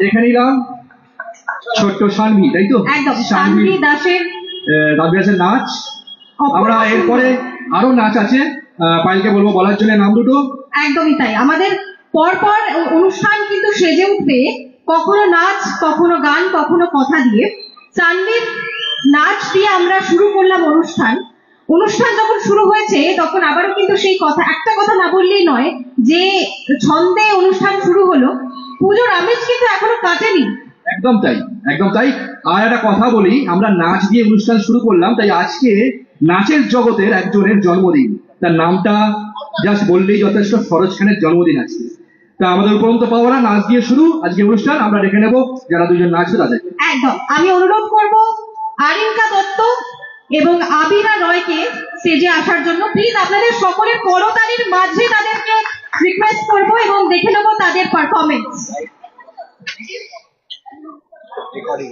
দেখে নিলাম ছোট্ট সানভি, তাই তো? একদম সানভি দাসের নাচ। আমরা এরপরে আরো নাচ আছে, পায়েলকে বলবো বলার জন্য নাম দুটো। একদমই তাই, আমাদের পরপর অনুষ্ঠান কিন্তু সেজে উঠবে, কখনো নাচ, কখনো গান, কখনো কথা দিয়ে। সানভির নাচ দিয়ে আমরা শুরু করলাম অনুষ্ঠান। অনুষ্ঠান যখন শুরু হয়েছে তখন আবারও কিন্তু সেই কথা, একটা কথা না বললেই নয়, যে ছন্দে অনুষ্ঠান শুরু হলো, পুজোর আমেজ কিন্তু এখনো কাটেনি। একদম তাই, একদম তাই। আর একটা কথা বলি, আমরা নাচ দিয়ে অনুষ্ঠান শুরু করলাম, তাই আজকে নাচের জগতের একজনের জন্মদিন। তার নামটা জাস্ট বললেই যথেষ্ট, সরোজ খানের জন্মদিন আছে। তা আমাদের উপরন্ত পাওয়া না, নাচ দিয়ে শুরু আজকে অনুষ্ঠান। আমরা ডেকে নেব যারা দুজন নাচবে তাদের। একদম, আমি অনুরোধ করব আরিঙ্কা দত্ত এবং আবিরা রয়কে স্টেজে আসার জন্য। প্লিজ আপনাদের সকলের করতালির মাঝে তাদেরকে রিকোয়েস্ট করব এবং দেখে নেব তাদের পারফরমেন্স। রেকর্ডিং